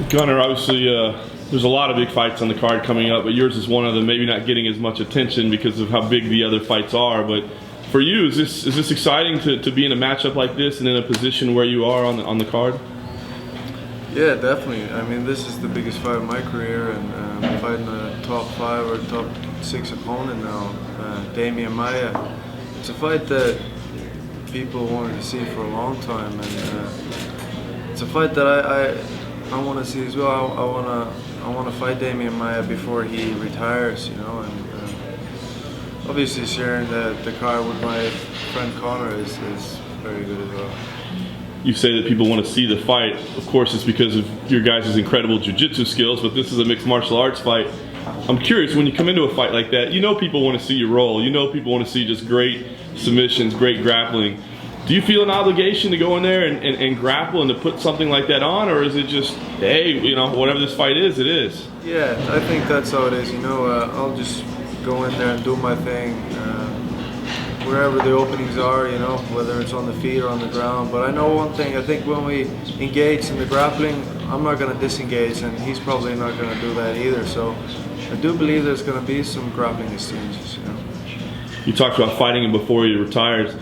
Gunnar, obviously there's a lot of big fights on the card coming up, but yours is one of them, maybe not getting as much attention because of how big the other fights are. But for you, is this exciting to be in a matchup like this and in a position where you are on the card? Yeah, definitely. I mean, this is the biggest fight of my career, and I'm fighting a top 5 or top 6 opponent now, Damian Maya. It's a fight that people wanted to see for a long time, and it's a fight that I want to see as well. I want to fight Damian Maya before he retires, you know, and obviously sharing the card with my friend Conor is very good as well. You say that people want to see the fight. Of course, it's because of your guys' incredible jiu-jitsu skills, but this is a mixed martial arts fight. I'm curious, when you come into a fight like that, you know people want to see you roll. You know people want to see just great submissions, great grappling. Do you feel an obligation to go in there and grapple and to put something like that on, or is it just, hey, you know, whatever this fight is, it is? Yeah, I think that's how it is. You know, I'll just go in there and do my thing. Wherever the openings are, you know, whether it's on the feet or on the ground. But I know one thing, I think when we engage in the grappling, I'm not going to disengage, and he's probably not going to do that either. So I do believe there's going to be some grappling exchanges, you know. You talked about fighting him before he retires.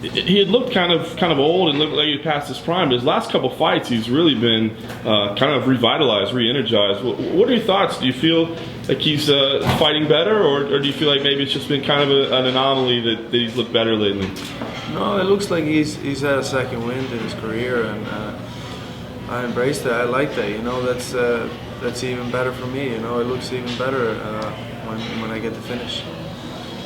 He had looked kind of old and looked like he passed his prime. But his last couple fights, he's really been kind of revitalized, re-energized. What are your thoughts? Do you feel like he's fighting better, or do you feel like maybe it's just been kind of an anomaly that he's looked better lately? No, it looks like he's had a second wind in his career, and I embrace that. I like that. You know, that's even better for me. You know, it looks even better when I get to finish.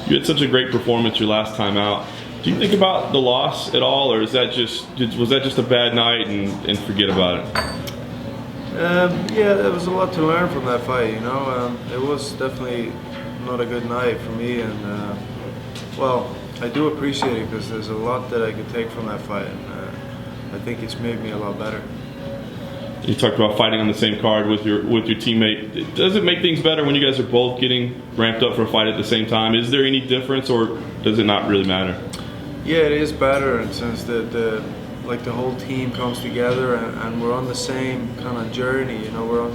You had such a great performance your last time out. Do you think about the loss at all, or was that just a bad night and forget about it? Yeah, there was a lot to learn from that fight. You know, it was definitely not a good night for me, and well, I do appreciate it because there's a lot that I could take from that fight, and I think it's made me a lot better. You talked about fighting on the same card with your teammate. Does it make things better when you guys are both getting ramped up for a fight at the same time? Is there any difference, or does it not really matter? Yeah, it is better in the sense that the whole team comes together and we're on the same kind of journey. You know, we're on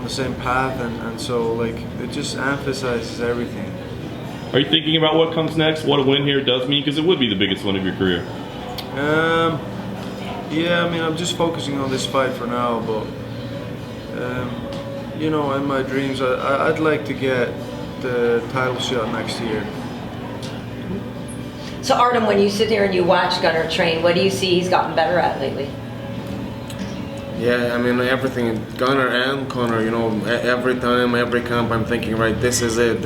the same path, and so like it just emphasizes everything. Are you thinking about what comes next? What a win here does mean, because it would be the biggest one of your career. Yeah, I mean, I'm just focusing on this fight for now, but you know, in my dreams, I'd like to get the title shot next year. So Artem, when you sit here and you watch Gunnar train, what do you see he's gotten better at lately? Yeah, I mean, everything, Gunnar and Conor, you know, every time, every camp, I'm thinking, right, this is it,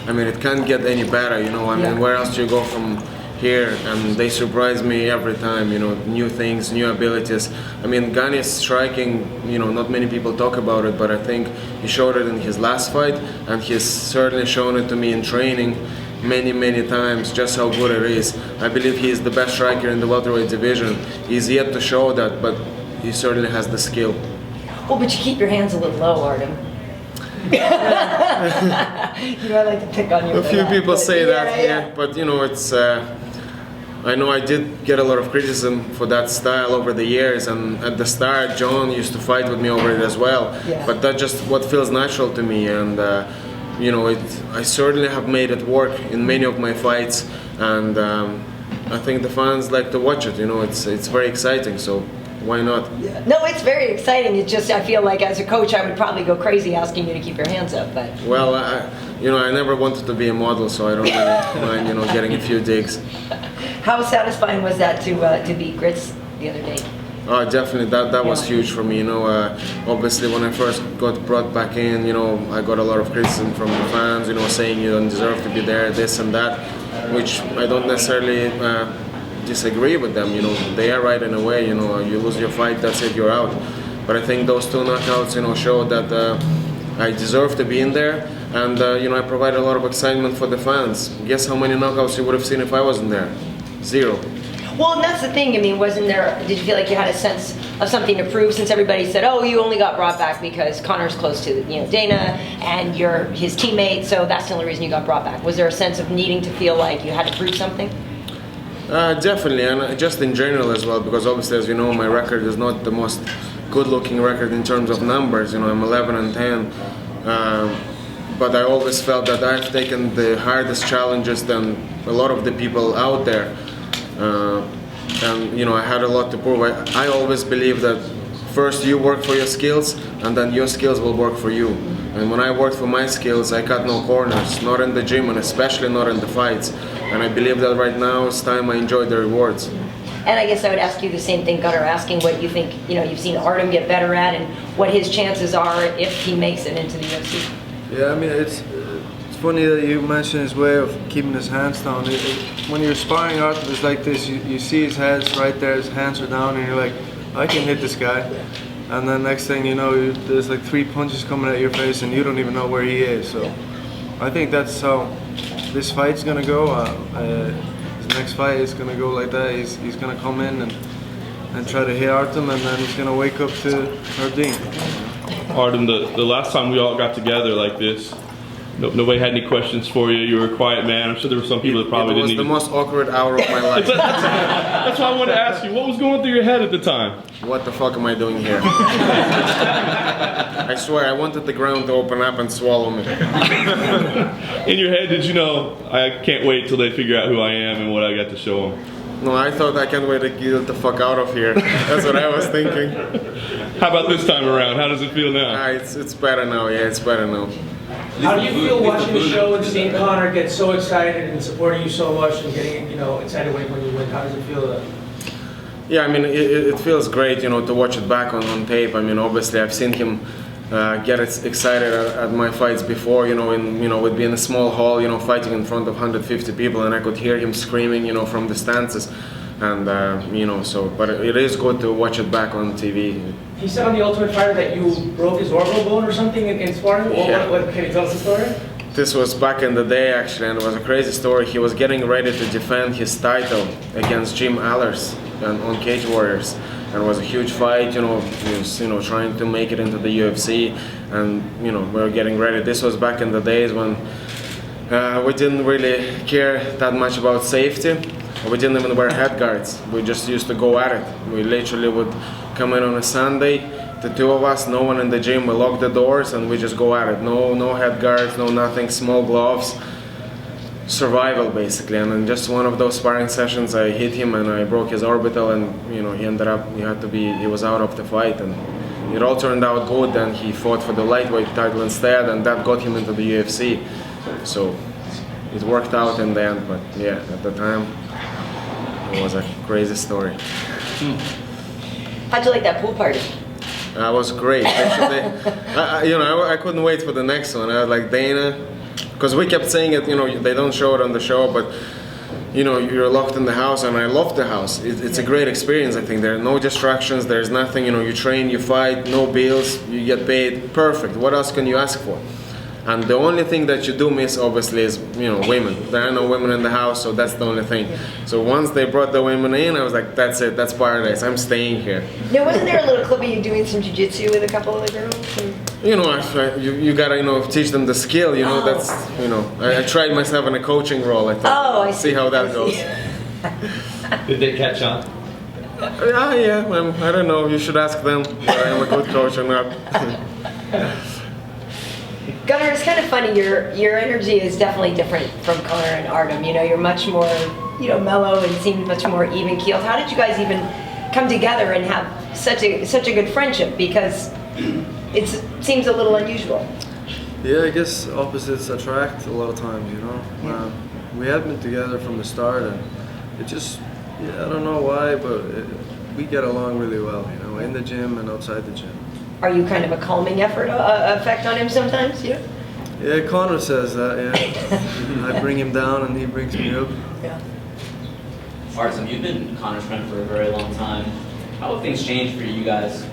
I mean, it can't get any better, you know, I mean, where else do you go from here? And they surprise me every time, you know, new things, new abilities. I mean, Gunny's striking, you know, not many people talk about it, but I think he showed it in his last fight, and he's certainly shown it to me in training many times, just how good it is. I believe he is the best striker in the welterweight division. He's yet to show that, but he certainly has the skill. Well, but you keep your hands a little low, Artem. You know, I like to pick on you. A few people say that, yeah, but you know, it's. I know I did get a lot of criticism for that style over the years, and at the start, John used to fight with me over it as well. Yeah. But that's just what feels natural to me, and you know, I certainly have made it work in many of my fights, and I think the fans like to watch it. You know, it's very exciting, so why not? Yeah. No, it's very exciting. It's just I feel like as a coach I would probably go crazy asking you to keep your hands up. But well, you know, I never wanted to be a model, so I don't really mind, you know, getting a few digs. How satisfying was that to beat Grits the other day? Oh, definitely, that was huge for me. You know, obviously when I first got brought back in, you know, I got a lot of criticism from the fans, you know, saying you don't deserve to be there, this and that, which I don't necessarily disagree with them. You know, they are right in a way. You know, you lose your fight, that's it, you're out. But I think those two knockouts, you know, showed that I deserve to be in there, and you know, I provide a lot of excitement for the fans. Guess how many knockouts you would have seen if I wasn't there? 0. Well, and that's the thing. I mean, did you feel like you had a sense of something to prove, since everybody said, oh, you only got brought back because Conor's close to, you know, Dana and you're his teammate, so that's the only reason you got brought back? Was there a sense of needing to feel like you had to prove something? Definitely, and just in general as well, because obviously, as you know, my record is not the most good-looking record in terms of numbers. You know, I'm 11-10. But I always felt that I've taken the hardest challenges than a lot of the people out there. And you know, I had a lot to prove. I always believe that first you work for your skills, and then your skills will work for you. And when I worked for my skills, I cut no corners, not in the gym, and especially not in the fights. And I believe that right now it's time I enjoy the rewards. And I guess I would ask you the same thing, Gunnar, asking what you think, you know, you've seen Artem get better at, and what his chances are if he makes it into the UFC. Yeah, I mean, it's funny that you mentioned his way of keeping his hands down. When you're sparring Artem, it's like this, you see his head's right there, his hands are down, and you're like, I can hit this guy. And then next thing you know, there's like 3 punches coming at your face and you don't even know where he is. So I think that's how this fight's gonna go. His next fight is gonna go like that. He's gonna come in and try to hit Artem, and then he's gonna wake up to Artem. Artem, the last time we all got together like this, nobody had any questions for you. You were a quiet man. I'm sure there were some people that probably didn't. It was the most awkward hour of my life. That's why I wanted to ask you, what was going through your head at the time? What the fuck am I doing here? I swear, I wanted the ground to open up and swallow me. In your head, did you know, I can't wait till they figure out who I am and what I got to show them? No, I thought I can't wait to get the fuck out of here. That's what I was thinking. How about this time around? How does it feel now? It's better now. Yeah, it's better now. How do you feel watching the show and seeing Conor get so excited and supporting you so much and getting, you know, excited when you win? How does it feel? Yeah, I mean, it feels great, you know, to watch it back on tape. I mean, obviously, I've seen him get excited at my fights before, you know, would be in a small hall, you know, fighting in front of 150 people, and I could hear him screaming, you know, from the stances. And, you know, so, but it is good to watch it back on TV. He said on The Ultimate Fighter that you broke his orbital bone or something in sparring. Yeah. What, can you tell us the story? This was back in the day, actually, and it was a crazy story. He was getting ready to defend his title against Jim Allers on Cage Warriors. And it was a huge fight, you know, he was, you know, trying to make it into the UFC, and, you know, we were getting ready. This was back in the days when we didn't really care that much about safety. We didn't even wear head guards. We just used to go at it. We literally would come in on a Sunday, the two of us, no one in the gym, we lock the doors and we just go at it. No head guards, no nothing, small gloves. Survival, basically. And in just one of those sparring sessions, I hit him and I broke his orbital, and, you know, he was out of the fight, and it all turned out good, and he fought for the lightweight title instead, and that got him into the UFC. So it worked out in the end, but yeah, at the time, it was a crazy story. How'd you like that pool party? That was great. Actually, I couldn't wait for the next one. I was like, Dana, because we kept saying it, you know, they don't show it on the show, but, you know, you're locked in the house, and I love the house. It's a great experience, I think. There are no distractions, there's nothing, you know, you train, you fight, no bills, you get paid, perfect. What else can you ask for? And the only thing that you do miss, obviously, is, you know, women. There are no women in the house, so that's the only thing. So once they brought the women in, I was like, that's it, that's paradise, I'm staying here. Now, wasn't there a little clip of you doing some jiu-jitsu with a couple of the girls? You know, you gotta, you know, teach them the skill, you know, that's, you know, I tried myself in a coaching role, I thought. I see how that goes. Did they catch on? Yeah, I don't know, you should ask them whether I'm a good coach or not. Gunnar, it's kind of funny. Your energy is definitely different from Conor and Artem. You know, you're much more, you know, mellow and seem much more even keeled. How did you guys even come together and have such a good friendship? Because it seems a little unusual. Yeah, I guess opposites attract a lot of times, you know. Yeah. We have been together from the start, and it just, I don't know why, but we get along really well, you know, in the gym and outside the gym. Are you kind of a calming effect on him sometimes? Yeah. Yeah, Conor says that, yeah. I bring him down and he brings me up. Yeah. Artem, you've been Conor's friend for a very long time. How have things changed for you guys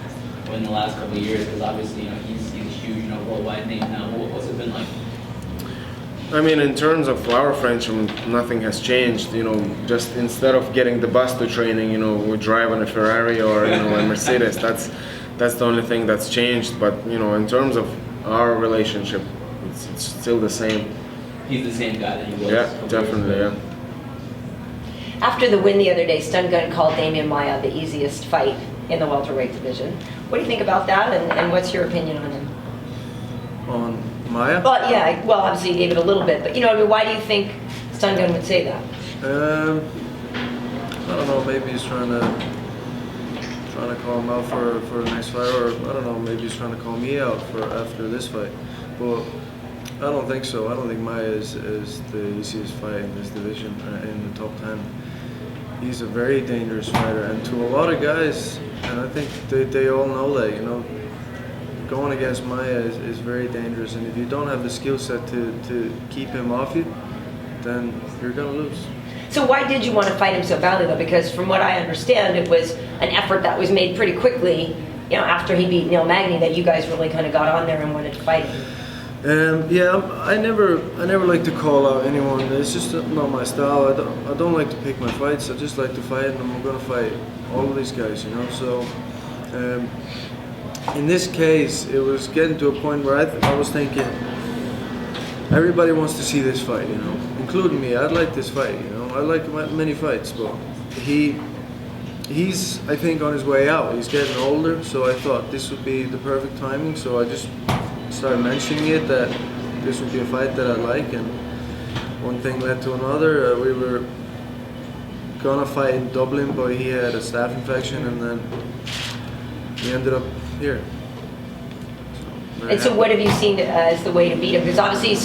in the last couple of years? Because obviously, you know, he's a huge, you know, worldwide name now. What's it been like? I mean, in terms of our friendship, nothing has changed. You know, just instead of getting the bus to training, you know, we drive on a Ferrari or, you know, a Mercedes. That's the only thing that's changed. But, you know, in terms of our relationship, it's still the same. He's the same guy that he was. Yeah, definitely, yeah. After the win the other day, Stun Gun called Damian Maya the easiest fight in the welterweight division. What do you think about that, and what's your opinion on him? On Maya? Well, yeah, well, obviously you gave it a little bit, but I mean, why do you think Stun would say that? I don't know. Maybe he's trying to call him out for the next fight, or I don't know. Maybe he's trying to call me out for after this fight. But I don't think so. I don't think Maya is the easiest fight in this division, in the top 10. He's a very dangerous fighter, and to a lot of guys, and I think they all know that. Going against Maya is very dangerous, and if you don't have the skill set to keep him off you, then you're gonna lose. So why did you want to fight him so badly, though? Because from what I understand, it was an effort that was made pretty quickly, after he beat Neil Magny, that you guys really kind of got on there and wanted to fight him. Yeah, I never like to call out anyone. It's just not my style. I don't like to pick my fights. I just like to fight, and I'm gonna fight all of these guys, So, in this case, it was getting to a point where I was thinking, everybody wants to see this fight, including me. I'd like this fight, I like many fights, but he's I think on his way out. He's getting older, so I thought this would be the perfect timing. So I just started mentioning it, that this would be a fight that I like, and one thing led to another. We were gonna fight in Dublin, but he had a staph infection, and then we ended up here. And so what have you seen as the way to beat him? Because obviously he's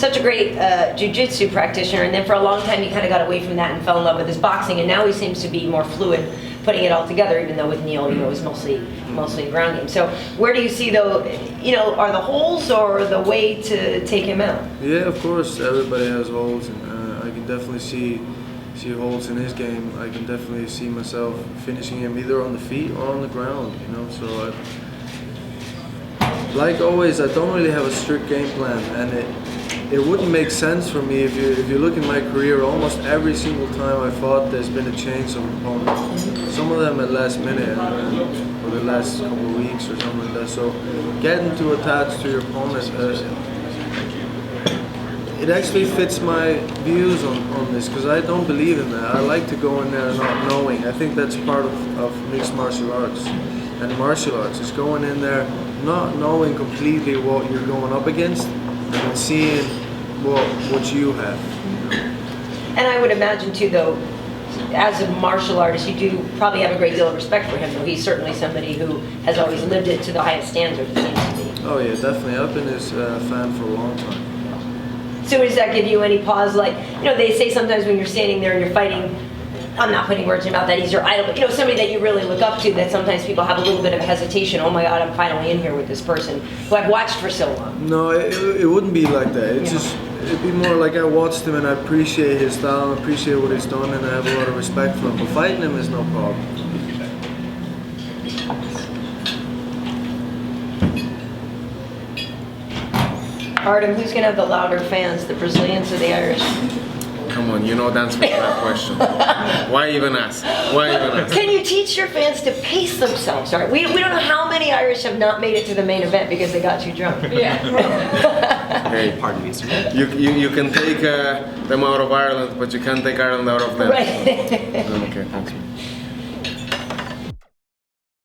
such a great jiu-jitsu practitioner, and then for a long time he kind of got away from that and fell in love with his boxing, and now he seems to be more fluid putting it all together, even though with Neil, it was mostly a ground game. So where do you see, though, are the holes or the way to take him out? Yeah, of course, everybody has holes, and I can definitely see holes in his game. I can definitely see myself finishing him either on the feet or on the ground, so like always, I don't really have a strict game plan, and it wouldn't make sense for me if you look at my career. Almost every single time I fought, there's been a change of opponents. Some of them at last minute, or the last couple of weeks or something like that. So getting too attached to your opponent, it actually fits my views on this, because I don't believe in that. I like to go in there not knowing. I think that's part of mixed martial arts. And martial arts is going in there not knowing completely what you're going up against, and seeing what you have. And I would imagine too, though, as a martial artist, you do probably have a great deal of respect for him, though. He's certainly somebody who has always lived it to the highest standard, it seems to me. Oh yeah, definitely. I've been his fan for a long time. So does that give you any pause? Like, they say sometimes when you're standing there and you're fighting, I'm not putting words in your mouth, that he's your idol, but somebody that you really look up to, that sometimes people have a little bit of hesitation. Oh my God, I'm finally in here with this person who I've watched for so long. No, it wouldn't be like that. It'd be more like I watched him and I appreciate his style, I appreciate what he's done, and I have a lot of respect for him. But fighting him is no problem. Artem, who's going to have the louder fans, the Brazilians or the Irish? Come on, the answer to that question. Why even ask? Can you teach your fans to pace themselves? All right, we don't know how many Irish have not made it to the main event because they got too drunk. Yeah. Hey, pardon me, sir. You can take them out of Ireland, but you can't take Ireland out of them. Right. Okay, thanks.